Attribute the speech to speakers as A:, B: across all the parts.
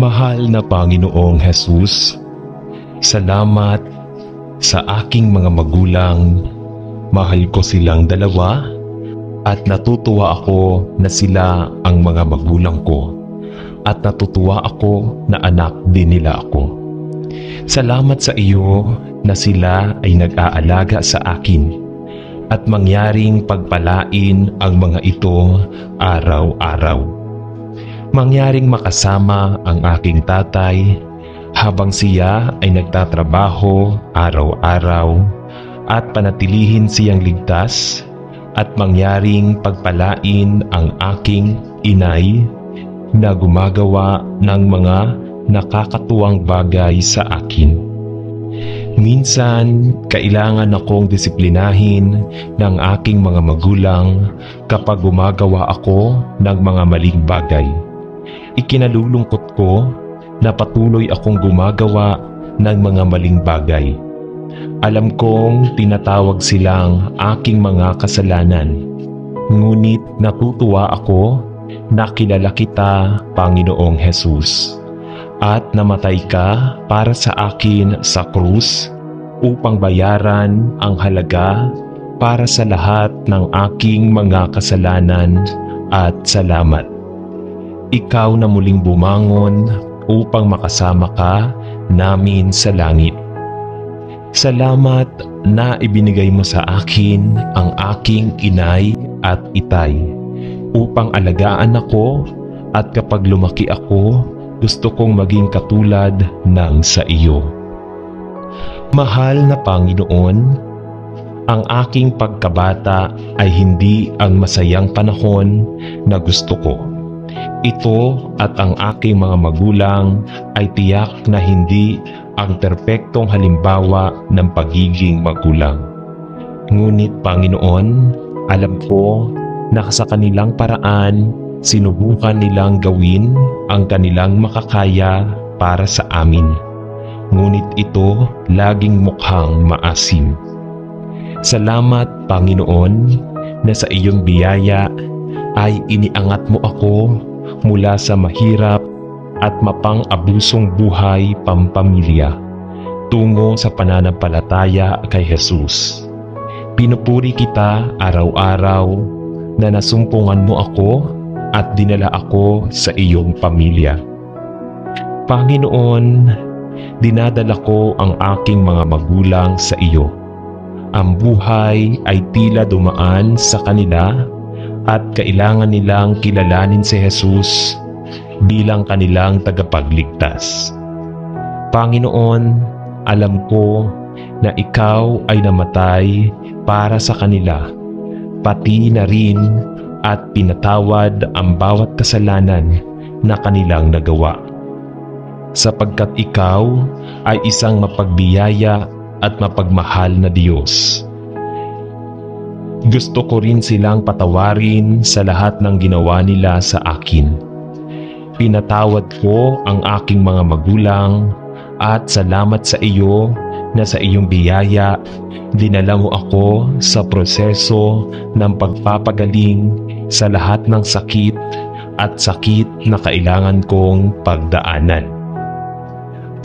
A: Mahal na Panginoong Hesus, salamat sa aking mga magulang. Mahal ko silang dalawa at natutuwa ako na sila ang mga magulang ko at natutuwa ako na anak din nila ako. Salamat sa iyo na sila ay nag-aalaga sa akin at mangyaring pagpalain ang mga ito araw-araw. Mangyaring makasama ang aking tatay habang siya ay nagtatrabaho araw-araw at panatilihin siyang ligtas at mangyaring pagpalain ang aking inay na gumagawa ng mga nakakatuwang bagay sa akin. Minsan, kailangan akong disiplinahin ng aking mga magulang kapag gumagawa ako ng mga maling bagay. Ikinalulungkot ko na patuloy akong gumagawa ng mga maling bagay. Alam kong tinatawag silang aking mga kasalanan. Ngunit natutuwa ako na kilala kita, Panginoong Hesus, at namatay ka para sa akin sa krus upang bayaran ang halaga para sa lahat ng aking mga kasalanan, at salamat. Ikaw na muling bumangon upang makasama ka namin sa langit. Salamat na ibinigay mo sa akin ang aking inay at itay upang alagaan ako, at kapag lumaki ako, gusto kong maging katulad ng sa iyo. Mahal na Panginoon, ang aking pagkabata ay hindi ang masayang panahon na gusto ko. Ito at ang aking mga magulang ay tiyak na hindi ang perpektong halimbawa ng pagiging magulang. Ngunit Panginoon, alam ko na sa kanilang paraan, sinubukan nilang gawin ang kanilang makakaya para sa amin. Ngunit ito laging mukhang maasim. Salamat Panginoon na sa iyong biyaya ay iniangat mo ako mula sa mahirap at mapang-abusong buhay pampamilya tungo sa pananampalataya kay Jesus. Pinupuri kita araw-araw na nasumpungan mo ako at dinala ako sa iyong pamilya. Panginoon, dinadala ko ang aking mga magulang sa iyo. Ang buhay ay tila dumaan sa kanila at kailangan nilang kilalanin si Jesus bilang kanilang tagapagligtas. Panginoon, alam ko na ikaw ay namatay para sa kanila, pati na rin at pinatawad ang bawat kasalanan na kanilang nagawa. Sapagkat ikaw ay isang mapagbiyaya at mapagmahal na Diyos. Gusto ko rin silang patawarin sa lahat ng ginawa nila sa akin. Pinatawad ko ang aking mga magulang at salamat sa iyo na sa iyong biyaya, dinala mo ako sa proseso ng pagpapagaling sa lahat ng sakit na kailangan kong pagdaanan.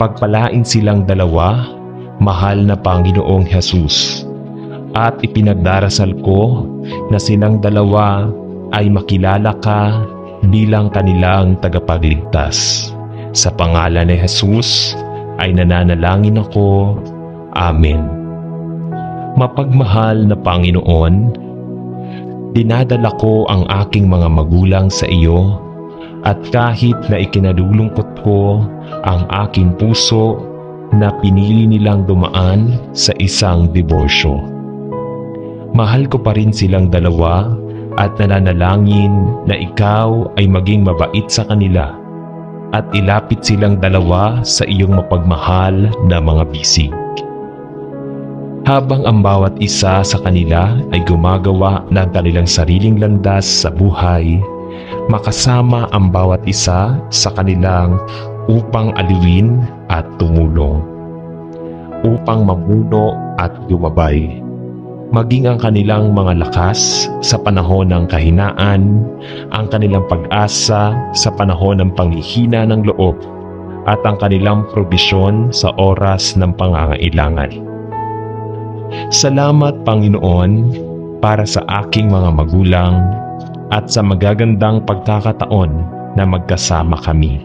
A: Pagpalain silang dalawa, mahal na Panginoong Hesus, at ipinagdarasal ko na silang dalawa ay makilala ka bilang kanilang tagapagligtas. Sa pangalan ni Jesus ay nananalangin ako. Amen. Mapagmahal na Panginoon, dinadala ko ang aking mga magulang sa iyo, at kahit na ikinalulungkot ko ang aking puso na pinili nilang dumaan sa isang diborsyo, mahal ko pa rin silang dalawa at nananalangin na ikaw ay maging mabait sa kanila at ilapit silang dalawa sa iyong mapagmahal na mga bisig. Habang ang bawat isa sa kanila ay gumagawa ng kanilang sariling landas sa buhay, makasama ang bawat isa sa kanilang upang aliwin at tumulong, upang mamuno at gumabay, maging ang kanilang mga lakas sa panahon ng kahinaan, ang kanilang pag-asa sa panahon ng panghihina ng loob, at ang kanilang probisyon sa oras ng pangangailangan. Salamat, Panginoon, para sa aking mga magulang at sa magagandang pagkakataon na magkasama kami.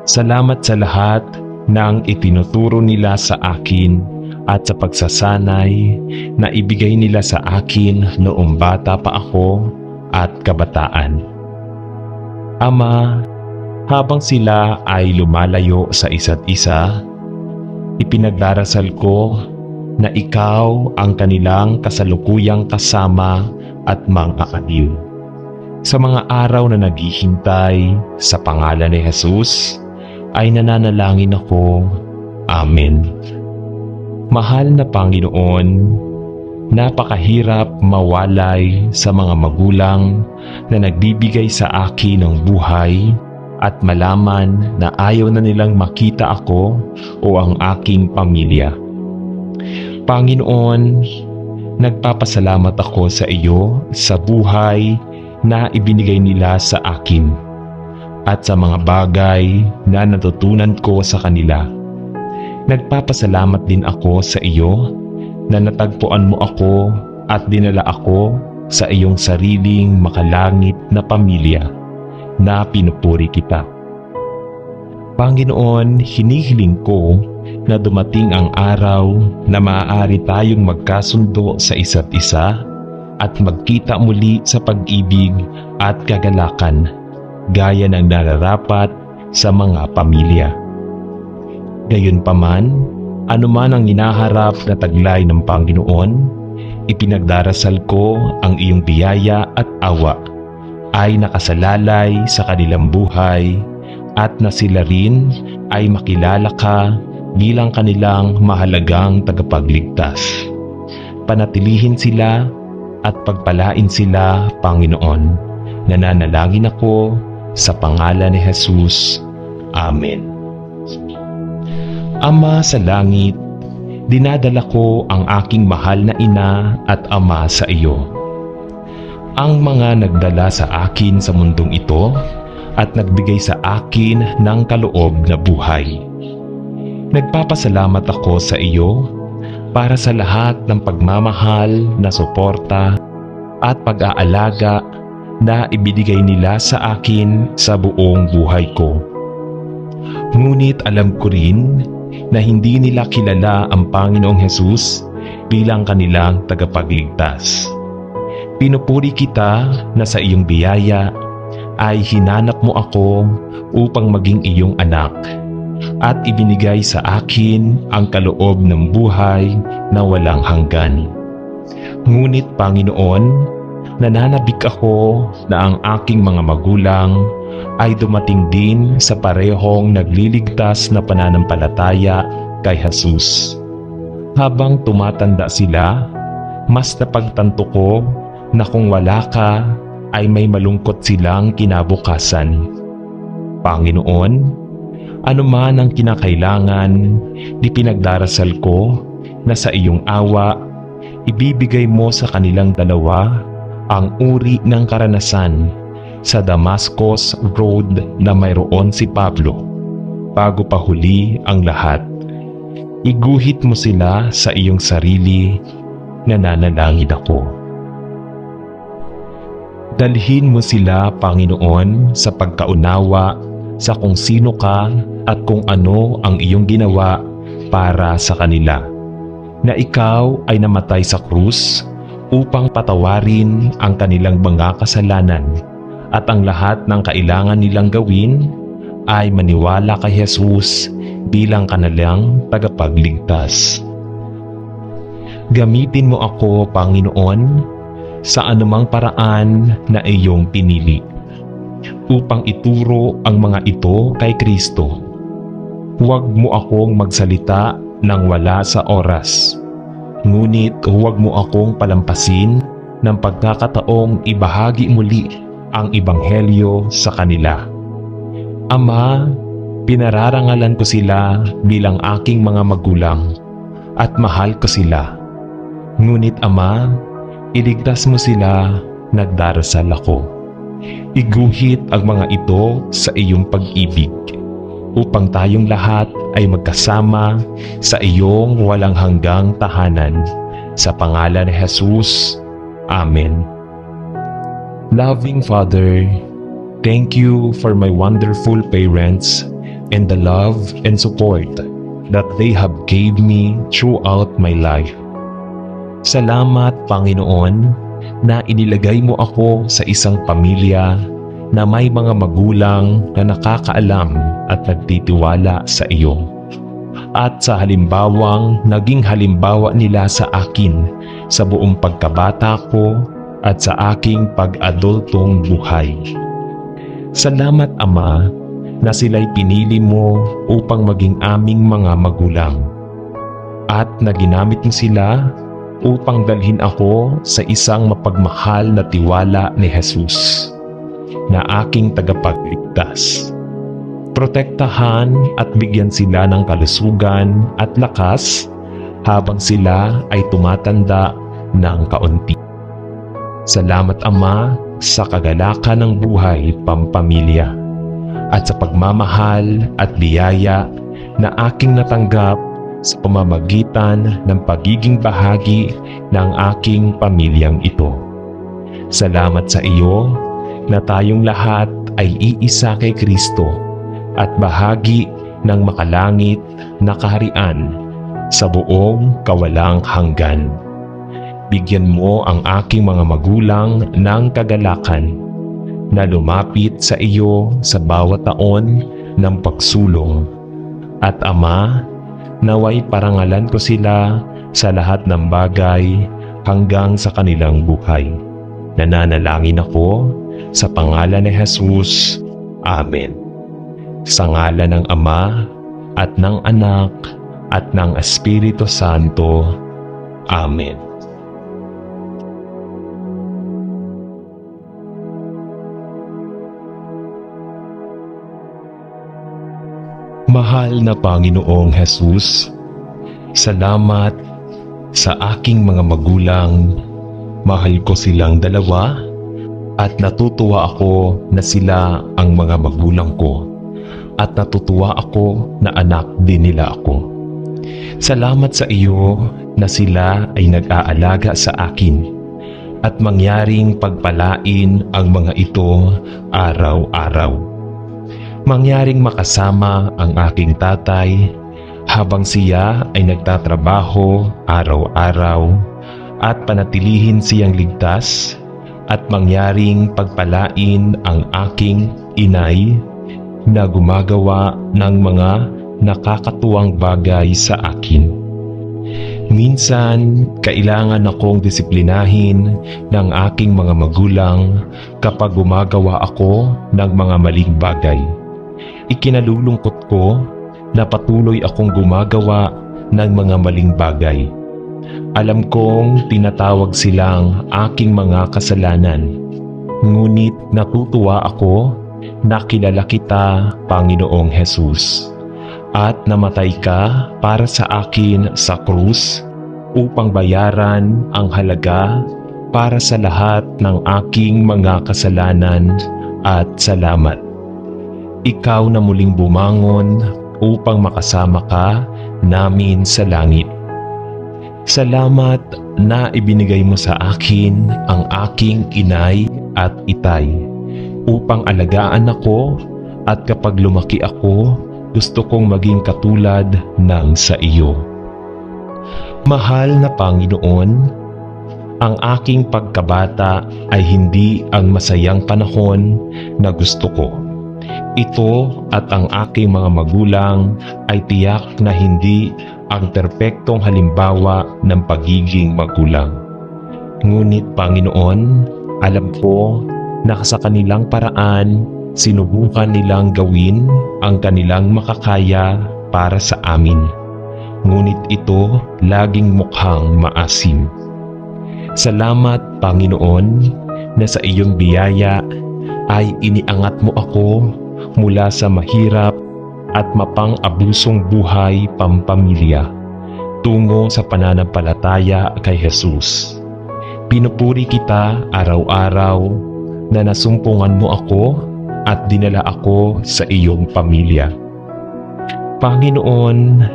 A: Salamat sa lahat ng itinuturo nila sa akin at sa pagsasanay na ibigay nila sa akin noong bata pa ako at kabataan. Ama, habang sila ay lumalayo sa isa't isa, ipinagdarasal ko na ikaw ang kanilang kasalukuyang kasama at mga aliw. Sa mga araw na naghihintay sa pangalan ni Jesus, ay nananalangin ako. Amen. Mahal na Panginoon, napakahirap mawalay sa mga magulang na nagbibigay sa akin ng buhay at malaman na ayaw na nilang makita ako o ang aking pamilya. Panginoon, nagpapasalamat ako sa iyo sa buhay na ibinigay nila sa akin at sa mga bagay na natutunan ko sa kanila. Nagpapasalamat din ako sa iyo na natagpuan mo ako at dinala ako sa iyong sariling makalangit na pamilya na pinupuri kita. Panginoon, hinihiling ko na dumating ang araw na maaari tayong magkasundo sa isa't isa at magkita muli sa pag-ibig at kagalakan gaya ng nararapat sa mga pamilya. Gayunpaman, anuman ang hinaharap na taglay ng Panginoon, ipinagdarasal ko ang iyong biyaya at awa ay nakasalalay sa kanilang buhay at na sila rin ay makilala ka bilang kanilang mahalagang tagapagligtas. Panatilihin sila at pagpalain sila, Panginoon. Nananalangin ako sa pangalan ni Jesus. Amen. Ama sa langit, dinadala ko ang aking mahal na ina at ama sa iyo. Ang mga nagdala sa akin sa mundong ito at nagbigay sa akin ng kaloob na buhay. Nagpapasalamat ako sa iyo para sa lahat ng pagmamahal na suporta at pag-aalaga na ibinigay nila sa akin sa buong buhay ko. Ngunit alam ko rin na hindi nila kilala ang Panginoong Hesus bilang kanilang tagapagligtas. Pinupuri kita na sa iyong biyaya ay hinanap mo ako upang maging iyong anak at ibinigay sa akin ang kaloob ng buhay na walang hanggan. Ngunit Panginoon, nananabik ako na ang aking mga magulang ay dumating din sa parehong nagliligtas na pananampalataya kay Jesus. Habang tumatanda sila, mas napagtanto ko na kung wala ka ay may malungkot silang kinabukasan. Panginoon, anuman ang kinakailangan, ipinagdarasal ko na sa iyong awa, ibibigay mo sa kanilang dalawa ang uri ng karanasan sa Damascus Road na mayroon si Pablo bago pa huli ang lahat. Iguhit mo sila sa iyong sarili, nananalangin ako. Dalhin mo sila, Panginoon, sa pagkaunawa sa kung sino ka at kung ano ang iyong ginawa para sa kanila, na ikaw ay namatay sa krus upang patawarin ang kanilang mga kasalanan at ang lahat ng kailangan nilang gawin ay maniwala kay Jesus bilang kanilang tagapagligtas. Gamitin mo ako, Panginoon, sa anumang paraan na iyong pinili upang ituro ang mga ito kay Kristo. Huwag mo akong magsalita ng wala sa oras, ngunit huwag mo akong palampasin ng pagkakataong ibahagi muli ang Ebanghelyo sa kanila. Ama, pinararangalan ko sila bilang aking mga magulang at mahal ko sila. Ngunit Ama, iligtas mo sila, nagdarasal ako. Iguhit ang mga ito sa iyong pag-ibig. upang tayong lahat ay magkasama sa iyong walang hanggang tahanan. Sa pangalan ni Jesus. Amen. Loving Father, thank you for my wonderful parents and the love and support that they have gave me throughout my life. Salamat, Panginoon, na inilagay mo ako sa isang pamilya na may mga magulang na nakakaalam at nagtitiwala sa iyo. At sa halimbawang naging halimbawa nila sa akin sa buong pagkabata ko at sa aking pag-adultong buhay. Salamat, Ama, na sila'y pinili mo upang maging aming mga magulang at na ginamit mo sila upang dalhin ako sa isang mapagmahal na tiwala ni Jesus na aking tagapagligtas. Protektahan at bigyan sila ng kalusugan at lakas habang sila ay tumatanda ng kaunti. Salamat, Ama, sa kagalakan ng buhay pampamilya at sa pagmamahal at biyaya na aking natanggap sa pamamagitan ng pagiging bahagi ng aking pamilyang ito. Salamat sa iyo na tayong lahat ay iisa kay Kristo at bahagi ng makalangit na kaharian sa buong kawalang hanggan. Bigyan mo ang aking mga magulang ng kagalakan na lumapit sa iyo sa bawat taon ng pagsulong. At Ama, naway parangalan ko sila sa lahat ng bagay hanggang sa kanilang buhay. Nananalangin ako sa pangalan ni Jesus. Amen. Sa ngalan ng Ama at ng Anak at ng Espiritu Santo. Amen. Mahal na Panginoong Jesus, salamat sa aking mga magulang. Mahal ko silang dalawa at natutuwa ako na sila ang mga magulang ko at natutuwa ako na anak din nila ako. Salamat sa iyo na sila ay nag-aalaga sa akin at mangyaring pagpalain ang mga ito araw-araw. Mangyaring makasama ang aking tatay habang siya ay nagtatrabaho araw-araw at panatilihin siyang ligtas at mangyaring pagpalain ang aking inay na gumagawa ng mga nakakatuwang bagay sa akin. Minsan, kailangan akong disiplinahin ng aking mga magulang kapag gumagawa ako ng mga maling bagay. Ikinalulungkot ko na patuloy akong gumagawa ng mga maling bagay. Alam kong tinatawag silang aking mga kasalanan. Ngunit natutuwa ako na kilala kita, Panginoong Jesus, at namatay ka para sa akin sa krus upang bayaran ang halaga para sa lahat ng aking mga kasalanan at salamat. Ikaw na muling bumangon upang makasama ka namin sa langit. Salamat na ibinigay mo sa akin ang aking inay at itay upang alagaan ako at kapag lumaki ako, gusto kong maging katulad ng sa iyo. Mahal na Panginoon, ang aking pagkabata ay hindi ang masayang panahon na gusto ko. Ito at ang aking mga magulang ay tiyak na hindi ang perpektong halimbawa ng pagiging magulang. Ngunit Panginoon, alam ko na sa kanilang paraan, sinubukan nilang gawin ang kanilang makakaya para sa amin. Ngunit ito laging mukhang maasim. Salamat, Panginoon, na sa iyong biyaya ay iniangat mo ako mula sa mahirap at mapang-abusong buhay pampamilya tungo sa pananampalataya kay Jesus. Pinupuri kita araw-araw na nasumpungan mo ako at dinala ako sa iyong pamilya. Panginoon,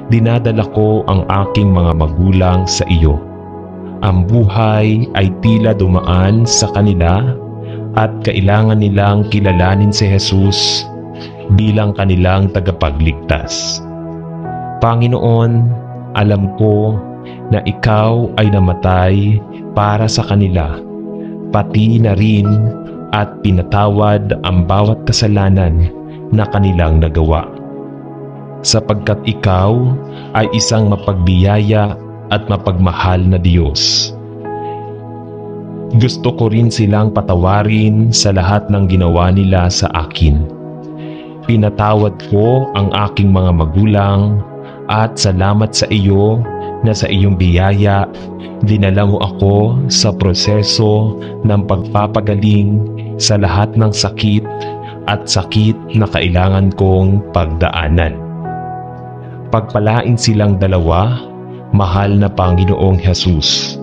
A: dinadala ko ang aking mga magulang sa iyo. Ang buhay ay tila dumaan sa kanila at kailangan nilang kilalanin si Jesus bilang kanilang tagapagligtas. Panginoon, alam ko na ikaw ay namatay para sa kanila, pati na rin at pinatawad ang bawat kasalanan na kanilang nagawa. Sapagkat ikaw ay isang mapagbiyaya at mapagmahal na Diyos. Gusto ko rin silang patawarin sa lahat ng ginawa nila sa akin. Pinatawad ko ang aking mga magulang at salamat sa iyo na sa iyong biyaya, dinala mo ako sa proseso ng pagpapagaling sa lahat ng sakit at sakit na kailangan kong pagdaanan. Pagpalain silang dalawa, mahal na Panginoong Jesus,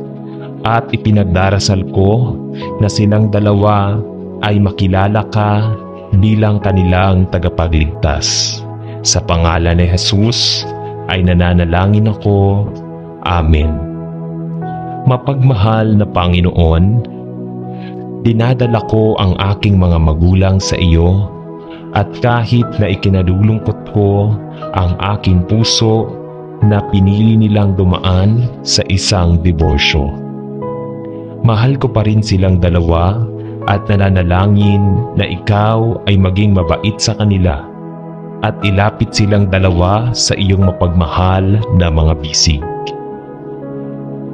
A: at ipinagdarasal ko na silang dalawa ay makilala ka bilang kanilang tagapagligtas. Sa pangalan ni Jesus ay nananalangin ako. Amen. Mapagmahal na Panginoon, dinadala ko ang aking mga magulang sa iyo at kahit na ikinalulungkot ko ang aking puso na pinili nilang dumaan sa isang diborsyo. Mahal ko pa rin silang dalawa at nananalangin na ikaw ay maging mabait sa kanila at ilapit silang dalawa sa iyong mapagmahal na mga bisig.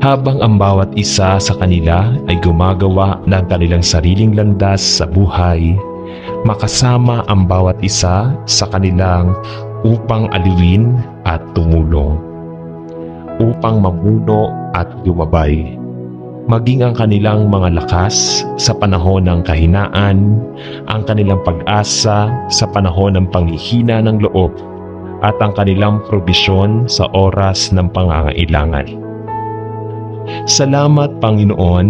A: Habang ang bawat isa sa kanila ay gumagawa ng kanilang sariling landas sa buhay, makasama ang bawat isa sa kanilang upang aliwin at tumulong, upang mamuno at gumabay, maging ang kanilang mga lakas sa panahon ng kahinaan, ang kanilang pag-asa sa panahon ng panghihina ng loob, at ang kanilang probisyon sa oras ng pangangailangan. Salamat, Panginoon,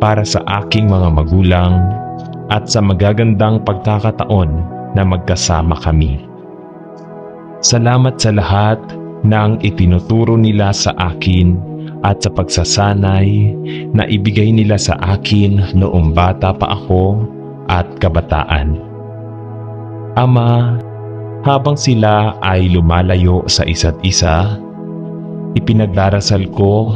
A: para sa aking mga magulang at sa magagandang pagkakataon na magkasama kami. Salamat sa lahat ng itinuturo nila sa akin at sa pagsasanay na ibigay nila sa akin noong bata pa ako at kabataan. Ama, habang sila ay lumalayo sa isa't isa, ipinagdarasal ko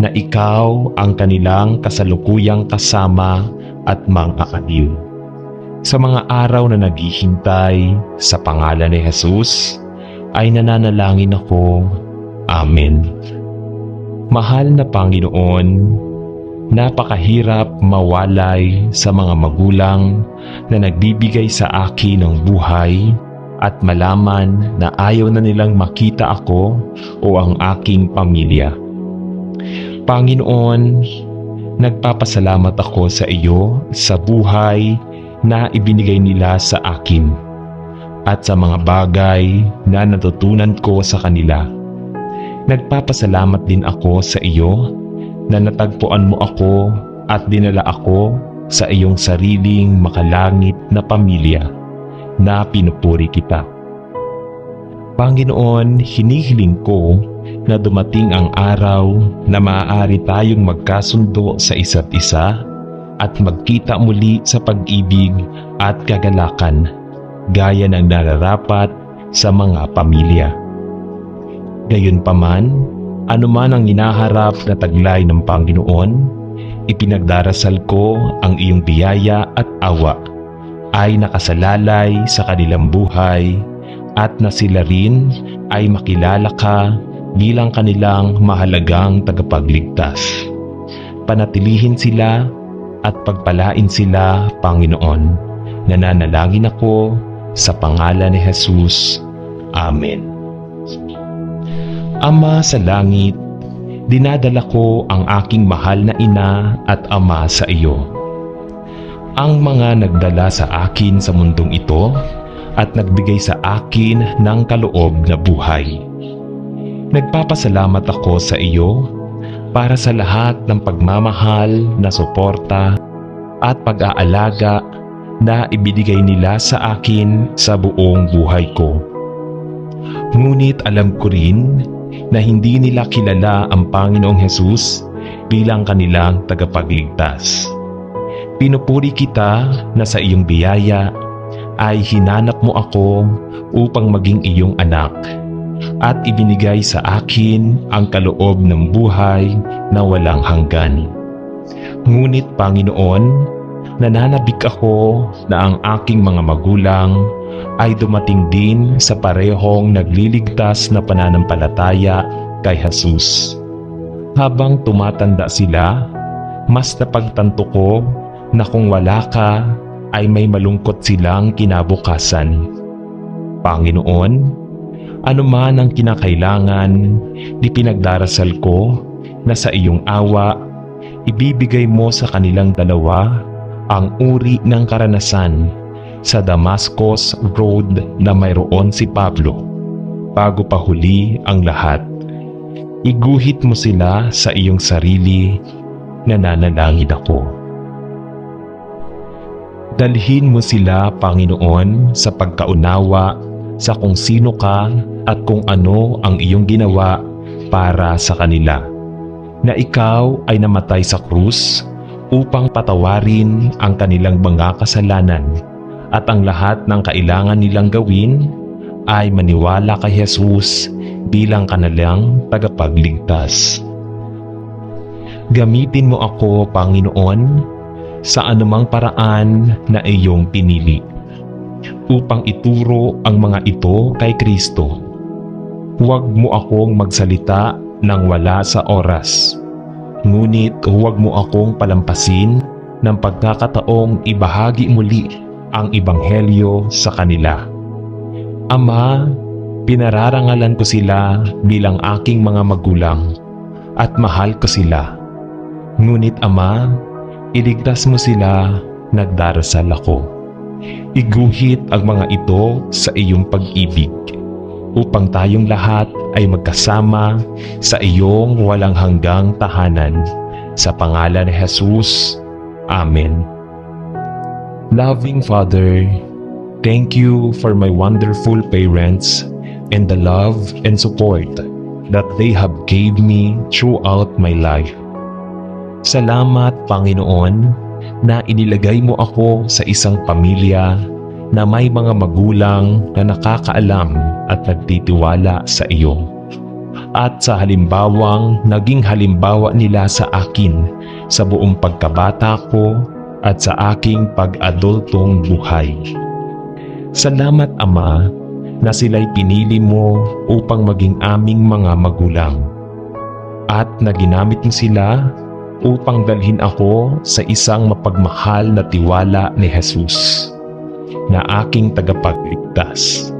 A: na ikaw ang kanilang kasalukuyang kasama at mga aliw. Sa mga araw na naghihintay sa pangalan ni Jesus, ay nananalangin ako. Amen. Mahal na Panginoon, napakahirap mawalay sa mga magulang na nagbibigay sa akin ng buhay at malaman na ayaw na nilang makita ako o ang aking pamilya. Panginoon, nagpapasalamat ako sa iyo sa buhay na ibinigay nila sa akin at sa mga bagay na natutunan ko sa kanila. Nagpapasalamat din ako sa iyo na natagpuan mo ako at dinala ako sa iyong sariling makalangit na pamilya na pinupuri kita. Panginoon, hinihiling ko na dumating ang araw na maaari tayong magkasundo sa isa't isa at magkita muli sa pag-ibig at kagalakan gaya ng nararapat sa mga pamilya. Gayunpaman, anuman ang hinaharap na taglay ng Panginoon, ipinagdarasal ko ang iyong biyaya at awa ay nakasalalay sa kanilang buhay at na sila rin ay makilala ka bilang kanilang mahalagang tagapagligtas. Panatilihin sila at pagpalain sila, Panginoon. Nananalangin ako sa pangalan ni Jesus. Amen. Ama sa langit, dinadala ko ang aking mahal na ina at ama sa iyo. Ang mga nagdala sa akin sa mundong ito at nagbigay sa akin ng kaloob na buhay. Nagpapasalamat ako sa iyo para sa lahat ng pagmamahal na suporta at pag-aalaga na ibinigay nila sa akin sa buong buhay ko. Ngunit alam ko rin na hindi nila kilala ang Panginoong Hesus bilang kanilang tagapagligtas. Pinupuri kita na sa iyong biyaya ay hinanap mo ako upang maging iyong anak at ibinigay sa akin ang kaloob ng buhay na walang hanggan. Ngunit Panginoon, nananabik ako na ang aking mga magulang ay dumating din sa parehong nagliligtas na pananampalataya kay Jesus. Habang tumatanda sila, mas napagtanto ko na kung wala ka ay may malungkot silang kinabukasan. Panginoon, anuman ang kinakailangan, ipinagdarasal ko na sa iyong awa, ibibigay mo sa kanilang dalawa ang uri ng karanasan sa Damascus Road na mayroon si Pablo. Bago pa huli ang lahat, iguhit mo sila sa iyong sarili, nananalangin ako. Dalhin mo sila, Panginoon, sa pagkaunawa sa kung sino ka at kung ano ang iyong ginawa para sa kanila. Na ikaw ay namatay sa krus upang patawarin ang kanilang mga kasalanan at ang lahat ng kailangan nilang gawin ay maniwala kay Jesus bilang kanilang tagapagligtas. Gamitin mo ako, Panginoon, sa anumang paraan na iyong pinili upang ituro ang mga ito kay Kristo. Huwag mo akong magsalita nang wala sa oras. Ngunit huwag mo akong palampasin ng pagkakataong ibahagi muli ang Ebanghelyo sa kanila. Ama, pinararangalan ko sila bilang aking mga magulang at mahal ko sila. Ngunit Ama, iligtas mo sila, nagdarasal ako. Iguhit ang mga ito sa iyong pag-ibig upang tayong lahat ay magkasama sa iyong walang hanggang tahanan. Sa pangalan ni Jesus. Amen. Loving Father, thank you for my wonderful parents and the love and support that they have gave me throughout my life. Salamat, Panginoon, na inilagay mo ako sa isang pamilya na may mga magulang na nakakaalam at nagtitiwala sa iyo. At sa halimbawang naging halimbawa nila sa akin sa buong pagkabata ko at sa aking pag-adultong buhay. Salamat, Ama, na sila'y pinili mo upang maging aming mga magulang at na ginamit mo sila upang dalhin ako sa isang mapagmahal na tiwala ni Jesus na aking tagapagligtas.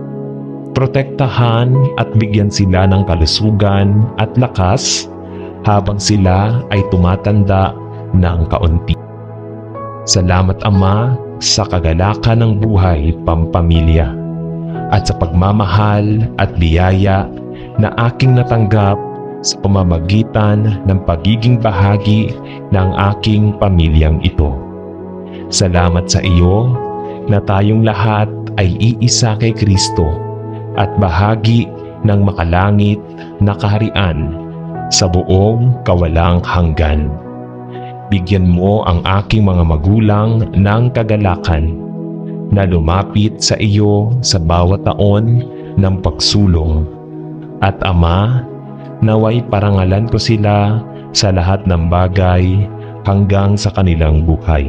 A: Protektahan at bigyan sila ng kalusugan at lakas habang sila ay tumatanda ng kaunti. Salamat, Ama, sa kagalakan ng buhay pampamilya at sa pagmamahal at biyaya na aking natanggap sa pamamagitan ng pagiging bahagi ng aking pamilyang ito. Salamat sa iyo na tayong lahat ay iisa kay Kristo at bahagi ng makalangit na kaharian sa buong kawalang hanggan. Bigyan mo ang aking mga magulang ng kagalakan na lumapit sa iyo sa bawat taon ng pagsulong. At Ama, naway parangalan ko sila sa lahat ng bagay hanggang sa kanilang buhay.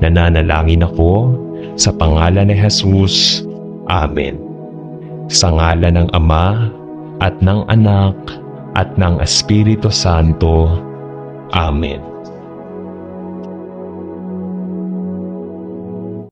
A: Nananalangin ako sa pangalan ni Jesus. Amen. Sa ngalan ng Ama at ng Anak at ng Espiritu Santo. Amen.